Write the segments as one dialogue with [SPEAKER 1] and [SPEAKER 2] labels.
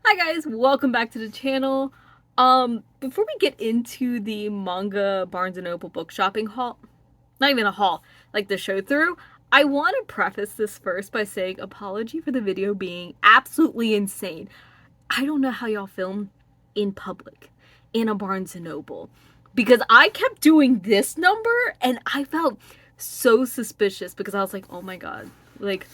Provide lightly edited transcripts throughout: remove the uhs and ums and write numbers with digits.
[SPEAKER 1] Hi guys, welcome back to the channel. Before we get into the manga Barnes& and Noble book shopping haul, not even a haul, like the show through, I want to preface this first by saying apology for the video being absolutely insane. I don't know how y'all film in public in a Barnes& and Noble because I kept doing this number and I felt so suspicious because I was like, "Oh my god." Like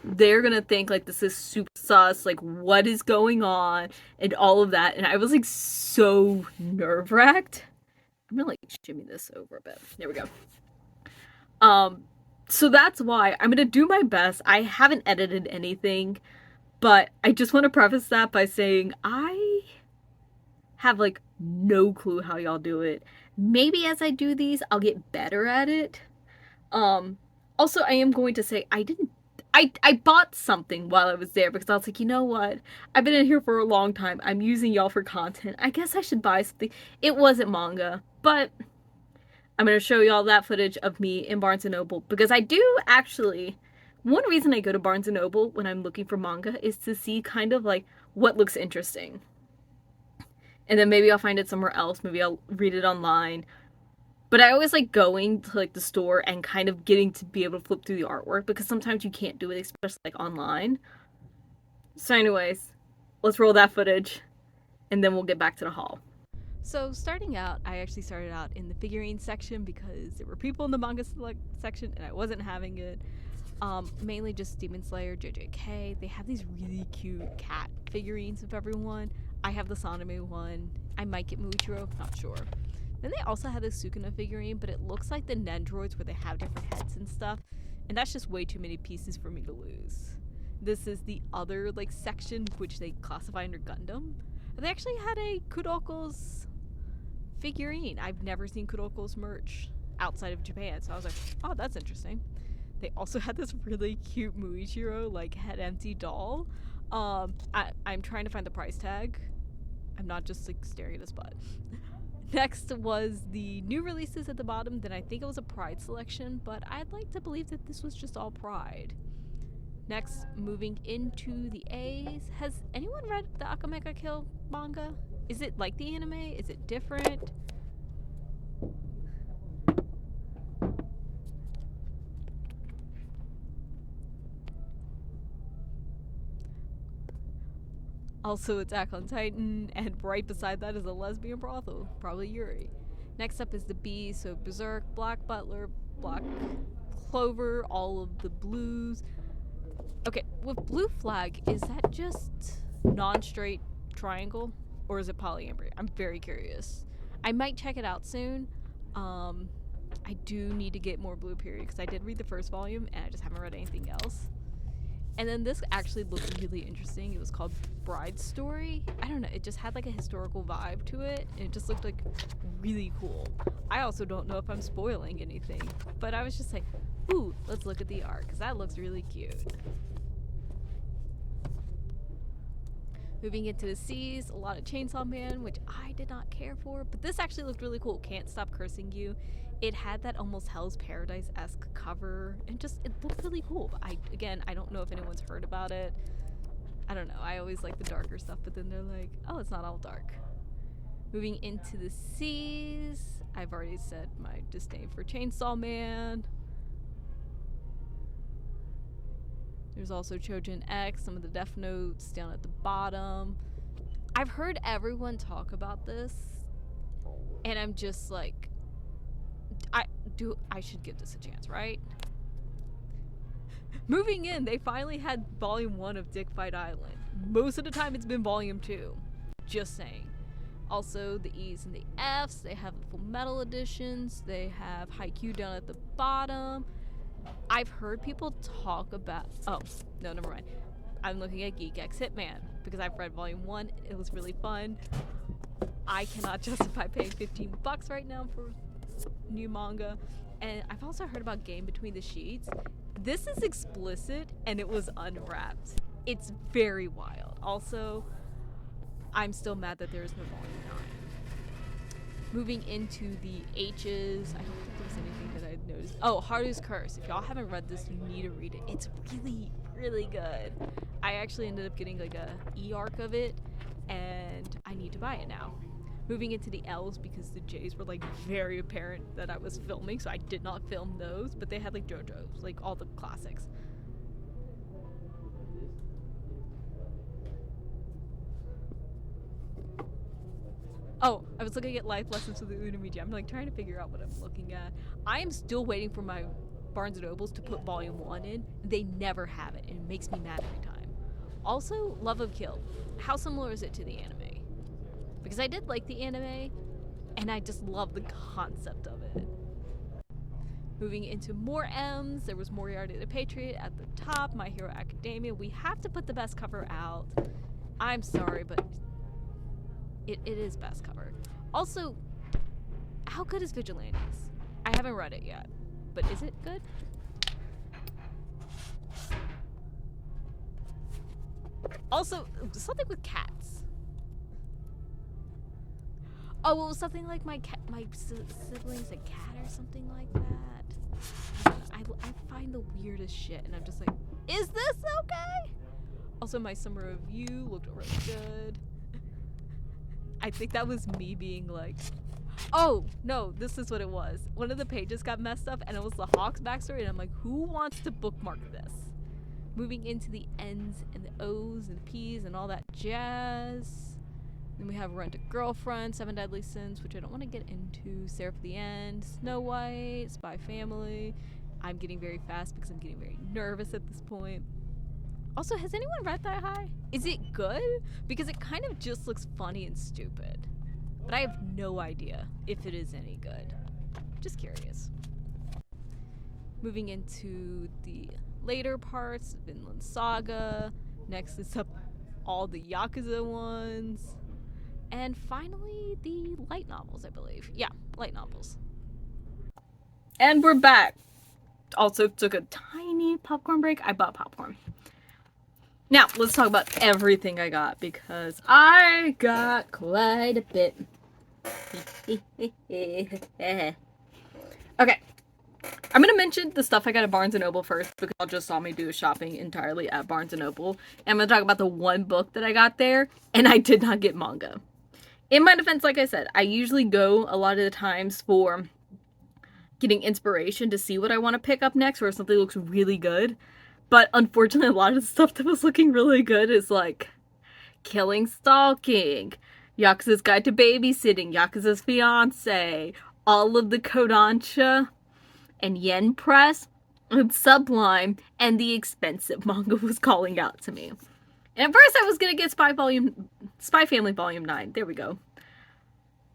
[SPEAKER 1] they're gonna think like this is super sus, like what is going on and all of that, and I was like so nerve-wracked. I'm gonna like shimmy this over a bit. There we go. um so that's why I'm gonna do my best. I haven't edited anything, but I just want to preface that by saying I have like no clue how y'all do it. Maybe as I do these I'll get better at it. um Also, I am going to say I bought something while I was there because I was like, you know what? I've been in here for a long time. I'm using y'all for content. I guess I should buy something. It wasn't manga, but I'm going to show y'all that footage of me in Barnes& and Noble because I do actually. One reason I go to Barnes& and Noble when I'm looking for manga is to see kind of like what looks interesting. And then maybe I'll find it somewhere else. Maybe I'll read it online. But I always like going to like the store and kind of getting to be able to flip through the artwork because sometimes you can't do it, especially like online. So anyways, let's roll that footage and then we'll get back to the haul.
[SPEAKER 2] So starting out, I actually started out in the figurine section because there were people in the manga section and I wasn't having it. Mainly just Demon Slayer, JJK. They have these really cute cat figurines of everyone. I have the Saname one. I might get Muichiro, not sure. Then they also had the Sukuna figurine, but it looks like the Nendroids where they have different heads and stuff. And that's just way too many pieces for me to lose. This is the other like section which they classify under Gundam. They actually had a Kuroko's figurine. I've never seen Kuroko's merch outside of Japan, so I was like, oh, that's interesting. They also had this really cute Muichiro like head empty doll. I'm trying to find the price tag. I'm not just like staring at his butt. Next was the new releases at the bottom. Then I think it was a Pride selection, but I'd like to believe that this was just all Pride. Next, moving into the A's. Has anyone read the Akamega Kill manga? Is it like the anime? Is it different? Also Attack on Titan, and right beside that is a lesbian brothel, probably Yuri. Next up is the B, so Berserk, Black Butler, Black Clover, all of the blues. Okay, with Blue Flag, is that just non-straight triangle, or is it polyamory? I'm very curious. I might check it out soon. I do need to get more Blue Period, because I did read the first volume, and I just haven't read anything else. And then this actually looked really interesting. It was called Bride's Story. I don't know, it just had like a historical vibe to it, and it just looked like really cool. I also don't know if I'm spoiling anything, but I was just like, ooh, let's look at the art, because that looks really cute. Moving into the C's, a lot of Chainsaw Man, which I did not care for, but this actually looked really cool. Can't Stop Cursing You. It had that almost Hell's Paradise-esque cover, and just, it looked really cool. But I don't know if anyone's heard about it. I don't know, I always like the darker stuff, but then they're like, oh, it's not all dark. Moving into the C's, I've already said my disdain for Chainsaw Man. There's also Chojin X, some of the Death Notes down at the bottom. I've heard everyone talk about this, and I'm just like, I should give this a chance, right? Moving in, they finally had volume 1 of Dick Fight Island. Most of the time it's been volume 2. Just saying. Also, the E's and the F's, they have the Full Metal editions, they have Haikyuu down at the bottom. I've heard people talk about, oh, no, never mind. I'm looking at Geek X Hitman, because I've read volume 1, it was really fun. I cannot justify paying $15 right now for new manga. And I've also heard about Game Between the Sheets. This is explicit, and it was unwrapped. It's very wild. Also, I'm still mad that there is no volume 9. Moving into the H's, I don't think there was anything that I noticed. Oh, Haru's Curse. If y'all haven't read this, you need to read it. It's really, really good. I actually ended up getting like a e-arc of it, and I need to buy it now. Moving into the L's because the J's were like very apparent that I was filming, so I did not film those, but they had like JoJo's, like all the classics. Oh, I was looking at life lessons with the Unamiji. I'm like trying to figure out what I'm looking at. I am still waiting for my Barnes and Nobles to put volume 1 in. They never have it, and it makes me mad every time. Also, Love of Kill. How similar is it to the anime? Because I did like the anime, and I just love the concept of it. Moving into more M's, there was Moriarty the Patriot at the top, My Hero Academia. We have to put the best cover out. I'm sorry, but it is best cover. Also, how good is Vigilantes? I haven't read it yet, but is it good? Also, something with cats. Oh, well, something like my sibling's a cat or something like that. I find the weirdest shit, and I'm just like, is this okay? Also, my summer review looked really good. I think that was me being like, oh, no, this is what it was. One of the pages got messed up, and it was the Hawks backstory, and I'm like, who wants to bookmark this? Moving into the N's and the O's and the P's and all that jazz. Then we have Rent a Girlfriend, Seven Deadly Sins, which I don't want to get into. Sarah for the End, Snow White, Spy Family. I'm getting very fast because I'm getting very nervous at this point. Also, has anyone read That High? Is it good? Because it kind of just looks funny and stupid. But I have no idea if it is any good. Just curious. Moving into the later parts, Vinland Saga. Next is up all the Yakuza ones. And finally, the light novels, I believe. Yeah, light novels.
[SPEAKER 1] And we're back. Also took a tiny popcorn break. I bought popcorn. Now, let's talk about everything I got, because I got quite a bit. Okay. I'm going to mention the stuff I got at Barnes & Noble first, because y'all just saw me do shopping entirely at Barnes & Noble. And I'm going to talk about the one book that I got there, and I did not get manga. In my defense, like I said, I usually go a lot of the times for getting inspiration to see what I want to pick up next, or if something looks really good. But unfortunately, a lot of the stuff that was looking really good is like Killing Stalking, Yakuza's Guide to Babysitting, Yakuza's Fiancé, all of the Kodansha and Yen Press and Sublime, and the expensive manga was calling out to me. And at first I was gonna get Spy Family Volume 9. There we go.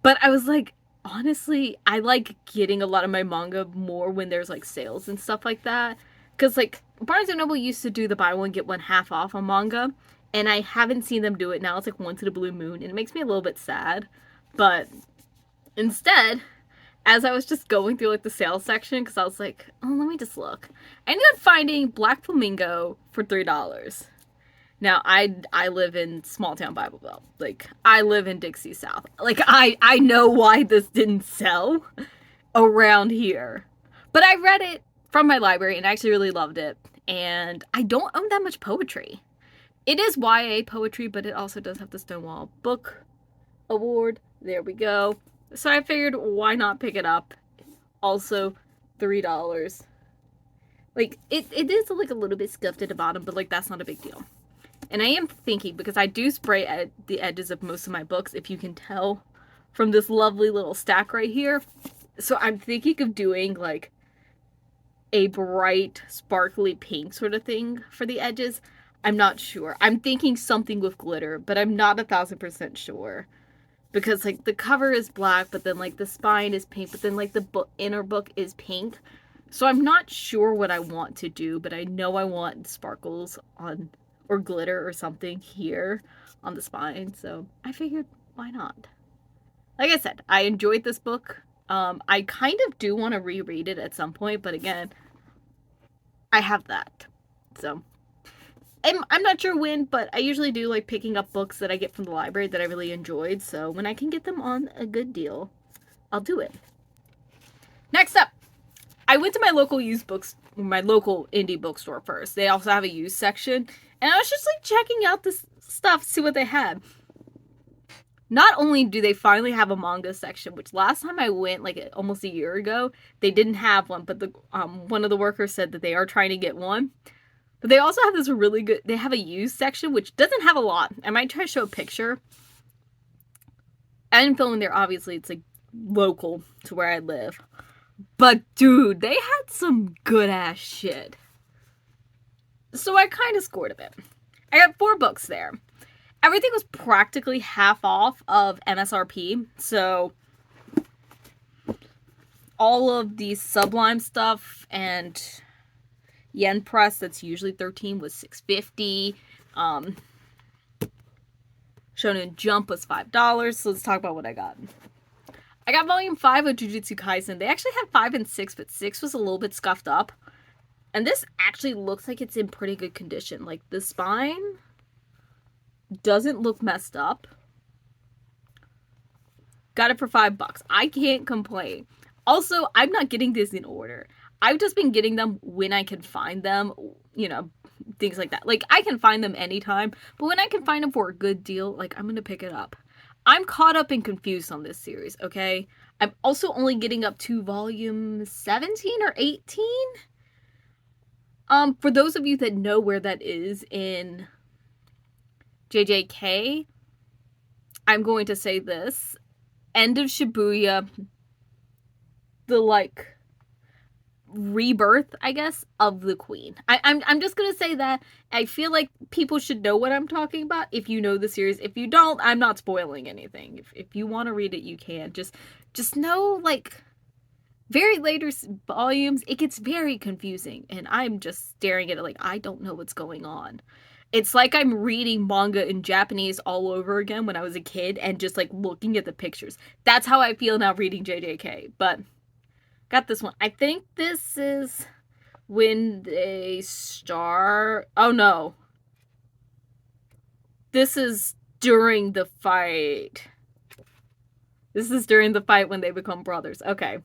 [SPEAKER 1] But I was like, honestly, I like getting a lot of my manga more when there's like sales and stuff like that. Because like Barnes & Noble used to do the buy one get one half off on manga, and I haven't seen them do it now. It's like once in a blue moon, and it makes me a little bit sad. But instead, as I was just going through like the sales section, because I was like, oh, let me just look, I ended up finding Black Flamingo for $3. Now, I live in small town Bible Belt. Like, I live in Dixie South. Like, I know why this didn't sell around here. But I read it from my library and I actually really loved it. And I don't own that much poetry. It is YA poetry, but it also does have the Stonewall Book Award. There we go. So I figured, why not pick it up? Also, $3. Like, it is like a little bit scuffed at the bottom, but like, that's not a big deal. And I am thinking, because I do spray at the edges of most of my books, if you can tell from this lovely little stack right here. So I'm thinking of doing like a bright, sparkly pink sort of thing for the edges. I'm not sure. I'm thinking something with glitter, but I'm not 1,000% sure. Because like the cover is black, but then like the spine is pink, but then like the inner book is pink. So I'm not sure what I want to do, but I know I want sparkles on, or glitter or something here on the spine. So I figured, why not? Like I said, I enjoyed this book. I kind of do want to reread it at some point, but again, I have that. So I'm not sure when, but I usually do like picking up books that I get from the library that I really enjoyed. So when I can get them on a good deal, I'll do it. Next up, I went to my local used books my local indie bookstore first. They also have a used section, and I was just like checking out this stuff, see what they had. Not only do they finally have a manga section, which last time I went, like almost a year ago, they didn't have one, but the one of the workers said that they are trying to get one. But they also have this really good. They have a used section, which doesn't have a lot. I might try to show a picture. I didn't film in there. Obviously, it's like local to where I live. But dude, they had some good ass shit. So I kind of scored a bit. I got 4 books there. Everything was practically half off of MSRP. So all of the Sublime stuff and Yen Press, that's usually 13, was $6.50. Shonen Jump was $5. So let's talk about what I got. I got volume 5 of Jujutsu Kaisen. They actually had 5 and 6, but 6 was a little bit scuffed up. And this actually looks like it's in pretty good condition. Like, the spine doesn't look messed up. Got it for $5. I can't complain. Also, I'm not getting this in order. I've just been getting them when I can find them, you know, things like that. Like, I can find them anytime, but when I can find them for a good deal, like, I'm gonna pick it up. I'm caught up and confused on this series, okay? I'm also only getting up to volume 17 or 18. For those of you that know where that is in JJK, I'm going to say this. End of Shibuya, the, like, rebirth, I guess, of the queen. I'm just gonna say that. I feel like people should know what I'm talking about if you know the series. If you don't, I'm not spoiling anything. If you want to read it, you can. Just know, like, very later volumes, it gets very confusing, and I'm just staring at it like I don't know what's going on. It's like I'm reading manga in Japanese all over again when I was a kid and just, like, looking at the pictures. That's how I feel now reading JJK, but got this one. I think this is when they start. Oh no. This is during the fight. This is during the fight when they become brothers. Okay.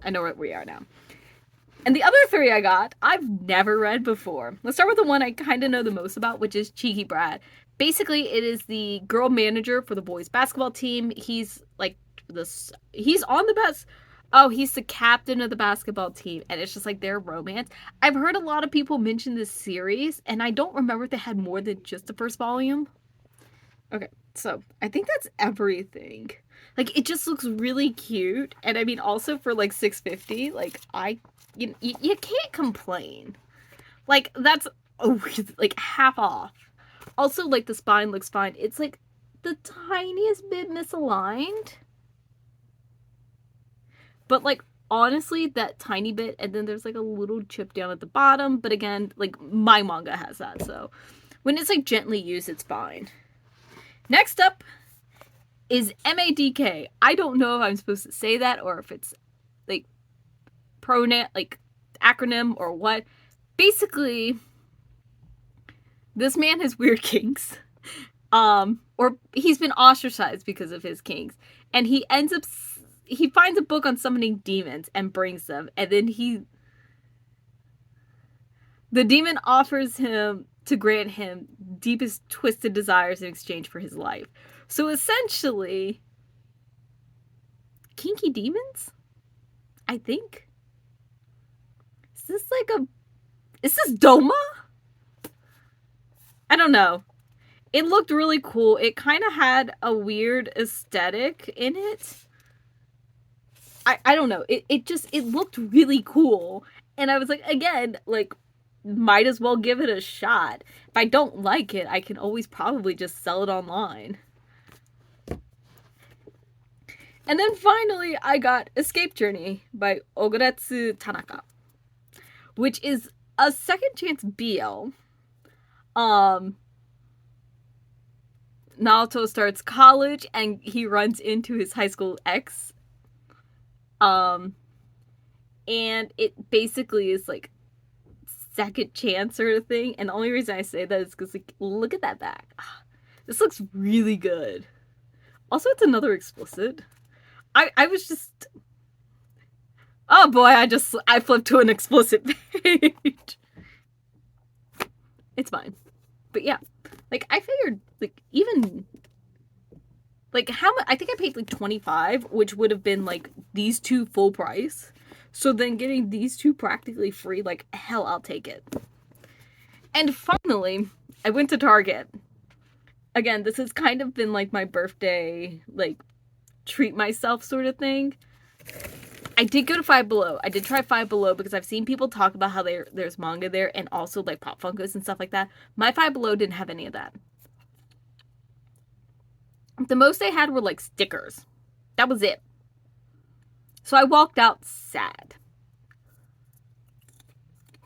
[SPEAKER 1] I know where we are now. And the other 3 I got, I've never read before. Let's start with the one I kind of know the most about, which is Cheeky Brat. Basically, it is the girl manager for the boys basketball team. He's like this. He's on the best. Oh, he's the captain of the basketball team, and it's just like their romance. I've heard a lot of people mention this series, and I don't remember if they had more than just the first volume. Okay, so I think that's everything. Like, it just looks really cute, and I mean, also for like $6.50, like, you can't complain. Like, that's like half off. Also, like, the spine looks fine. It's like the tiniest bit misaligned. But, like, honestly, that tiny bit, and then there's, like, a little chip down at the bottom. But again, like, my manga has that, so when it's, like, gently used, it's fine. Next up is MADK. I don't know if I'm supposed to say that or if it's, like, pronoun, like, acronym or what. Basically, this man has weird kinks. Or he's been ostracized because of his kinks. And he ends up... He finds a book on summoning demons and brings them, and then the demon offers him to grant him deepest twisted desires in exchange for his life. So essentially, kinky demons? I think. Is this Doma? I don't know. It looked really cool. It kind of had a weird aesthetic in it. I don't know. It looked really cool. And I was like, again, like, might as well give it a shot. If I don't like it, I can always probably just sell it online. And then finally, I got Escape Journey by Ogeretsu Tanaka, which is a second chance BL. Naoto starts college and he runs into his high school ex. And it basically is like second chance sort of thing. And the only reason I say that is because, like, look at that back. This looks really good. Also, it's another explicit. I was just... Oh boy, I flipped to an explicit page. It's fine. But yeah, like I figured, like even like how much? I think I paid like 25, which would have been like these two full price. So then getting these two practically free, like hell, I'll take it. And finally, I went to Target. Again, this has kind of been like my birthday, like treat myself sort of thing. I did go to Five Below. I did try Five Below because I've seen people talk about how there's manga there and also like Pop Funkos and stuff like that. My Five Below didn't have any of that. The most they had were like stickers. That was it. So I walked out sad.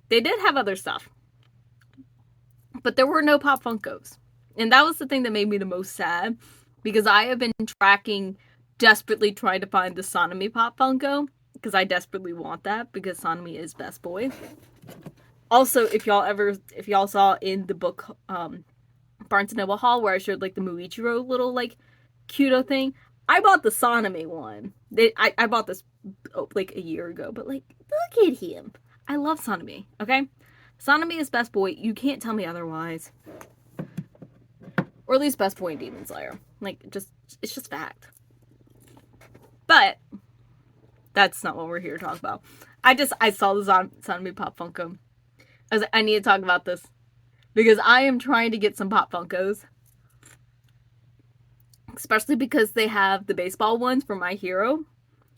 [SPEAKER 1] They did have other stuff, but there were no Pop Funkos. And that was the thing that made me the most sad because I have been tracking, desperately trying to find the Sonami Pop Funko because I desperately want that because Sonami is best boy. Also, if y'all saw in the book Barnes & Noble haul where I showed like the Muichiro little like Kudo thing, I bought the Sonami one. I bought this like a year ago, but like look at him. I love Sonami, okay? Sonami is best boy. You can't tell me otherwise. Or at least best boy in Demon Slayer. Like, it's just fact. But that's not what we're here to talk about. I saw the Sonami Pop Funko. I was like, I need to talk about this. Because I am trying to get some Pop Funkos. Especially because they have the baseball ones for My Hero.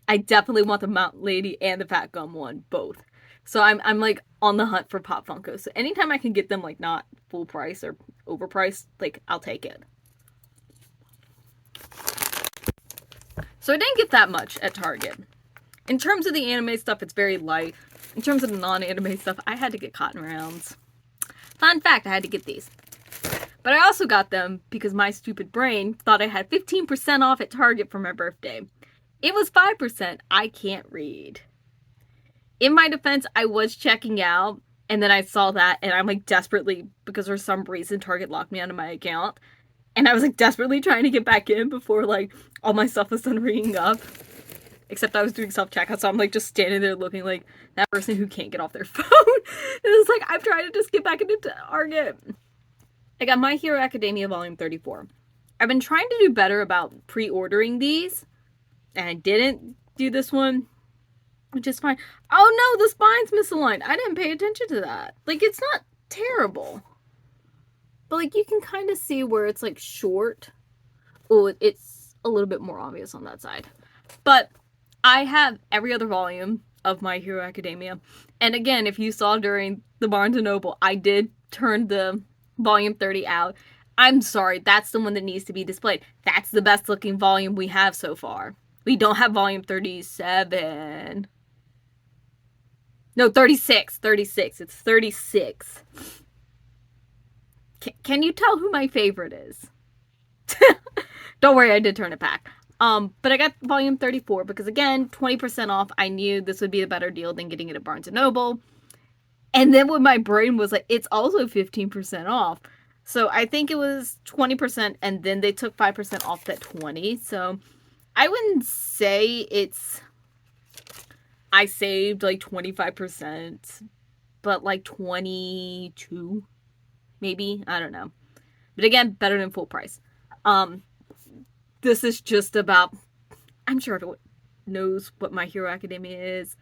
[SPEAKER 1] I definitely want the Mountain Lady and the Fat Gum one, both. So I'm like on the hunt for Pop Funkos. So anytime I can get them like not full price or overpriced, like I'll take it. So I didn't get that much at Target. In terms of the anime stuff, it's very light. In terms of the non-anime stuff, I had to get Cotton Rounds. Fun fact, I had to get these. But I also got them because my stupid brain thought I had 15% off at Target for my birthday. It was 5%. I can't read. In my defense, I was checking out, and then I saw that, and I'm like desperately, because for some reason Target locked me out of my account, and I was like desperately trying to get back in before like all my stuff was done ringing up. Except I was doing self-checkout, so I'm like just standing there looking like that person who can't get off their phone. And it's like, I'm trying to just get back into Target. I got My Hero Academia Volume 34. I've been trying to do better about pre-ordering these, and I didn't do this one. Which is fine. Oh no, the spine's misaligned. I didn't pay attention to that. Like, it's not terrible. But, like, you can kind of see where it's, like, short. Oh, it's a little bit more obvious on that side. But I have every other volume of My Hero Academia. And again, if you saw during the Barnes & Noble, I did turn the volume 30 out. I'm sorry, that's the one that needs to be displayed. That's the best looking volume we have so far. We don't have volume 37. No, 36. 36. It's 36. Can you tell who my favorite is? Don't worry, I did turn it back. But I got volume 34 because, again, 20% off. I knew this would be a better deal than getting it at Barnes & Noble. And then when my brain was like, it's also 15% off. So I think it was 20%, and then they took 5% off that 20. So I wouldn't say it's... I saved like 25%, but like 22, maybe. I don't know. But again, better than full price. This is just about, I'm sure everyone knows what My Hero Academia is.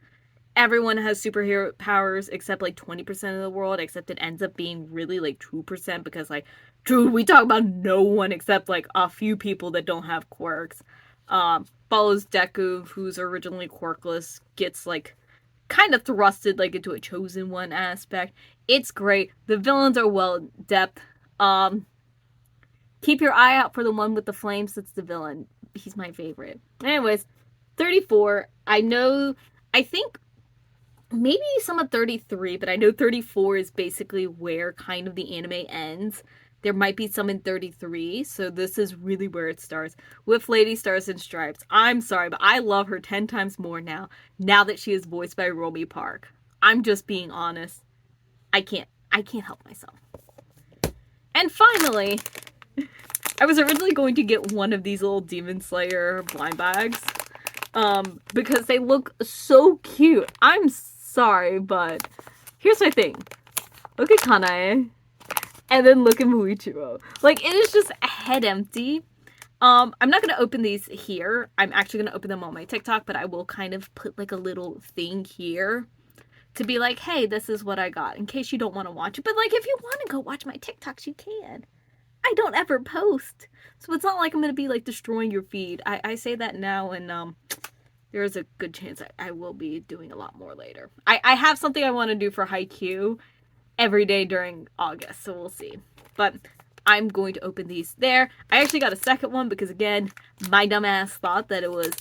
[SPEAKER 1] Everyone has superhero powers except like 20% of the world, except it ends up being really like 2% because like, dude, we talk about no one except like a few people that don't have quirks. Follows Deku, who's originally quirkless, gets like kind of thrusted like into a chosen one aspect. It's great. The villains are well in depth. Keep your eye out for the one with the flames. That's the villain. He's my favorite. Anyways, 34. I think maybe some of 33, but I know 34 is basically where kind of the anime ends. There might be some in 33, so this is really where it starts. With Lady Stars and Stripes. I'm sorry, but I love her 10 times more now that she is voiced by Romy Park. I'm just being honest. I can't help myself. And finally, I was originally going to get one of these little Demon Slayer blind bags. because they look so cute. I'm sorry, but here's my thing. Look at Kanae, and then look at Muichiro. Like, it is just head empty. I'm not gonna open these here. I'm actually gonna open them on my TikTok, but I will kind of put like a little thing here to be like, hey, this is what I got, in case you don't want to watch it. But like, if you want to go watch my TikToks, you can. I don't ever post, so it's not like I'm gonna be like destroying your feed. I say that now, and there is a good chance I will be doing a lot more later. I have something I want to do for Haikyuu every day during August, so we'll see. But I'm going to open these there. I actually got a second one because, again, my dumbass thought that it was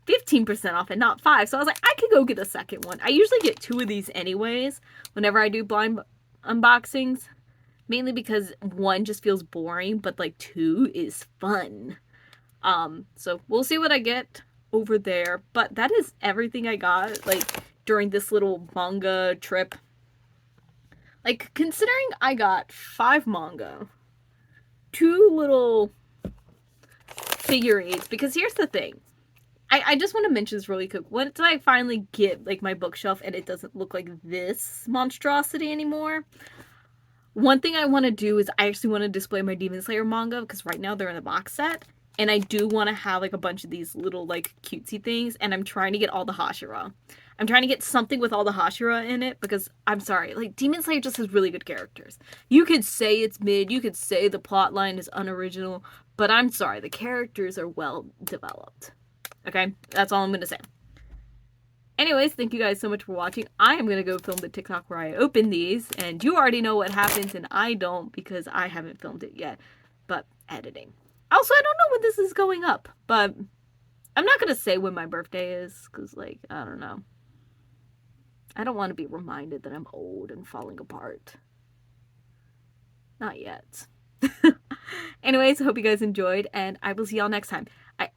[SPEAKER 1] 15% off and not 5. So I was like, I could go get a second one. I usually get 2 of these anyways whenever I do blind unboxings. Mainly because 1 just feels boring, but like 2 is fun. So we'll see what I get over there. But that is everything I got, like, during this little manga trip. Like, considering I got 5 manga, 2 little figurines, because here's the thing. I just want to mention this really quick. Once I finally get, like, my bookshelf and it doesn't look like this monstrosity anymore, one thing I want to do is I actually want to display my Demon Slayer manga, because right now they're in the box set. And I do want to have, like, a bunch of these little, like, cutesy things. And I'm trying to get all the Hashira. I'm trying to get something with all the Hashira in it, because, I'm sorry, like, Demon Slayer just has really good characters. You could say it's mid, you could say the plotline is unoriginal, but I'm sorry, the characters are well developed. Okay? That's all I'm going to say. Anyways, thank you guys so much for watching. I am going to go film the TikTok where I open these, and you already know what happens, and I don't, because I haven't filmed it yet. But, editing. Also, I don't know when this is going up, but I'm not going to say when my birthday is, because, like, I don't know. I don't want to be reminded that I'm old and falling apart. Not yet. Anyways, I hope you guys enjoyed, and I will see y'all next time. I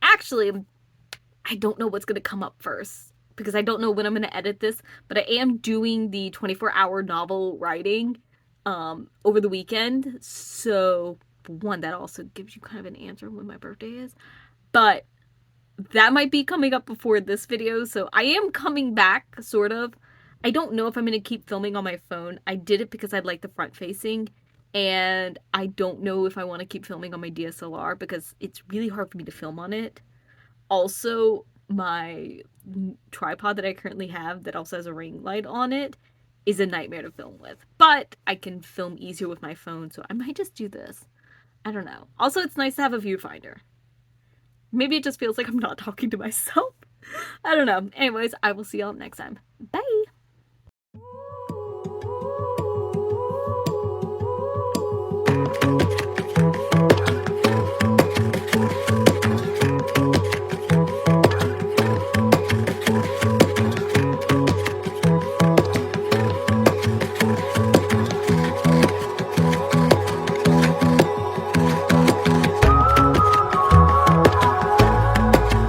[SPEAKER 1] don't know what's going to come up first, because I don't know when I'm going to edit this, but I am doing the 24-hour novel writing over the weekend, so one, that also gives you kind of an answer when my birthday is, but that might be coming up before this video, so I am coming back, sort of. I don't know if I'm going to keep filming on my phone. I did it because I like the front facing, and I don't know if I want to keep filming on my DSLR because it's really hard for me to film on it. Also, my tripod that I currently have that also has a ring light on it is a nightmare to film with. But I can film easier with my phone, so I might just do this. I don't know. Also, it's nice to have a viewfinder. Maybe it just feels like I'm not talking to myself. I don't know. Anyways, I will see y'all next time. Bye!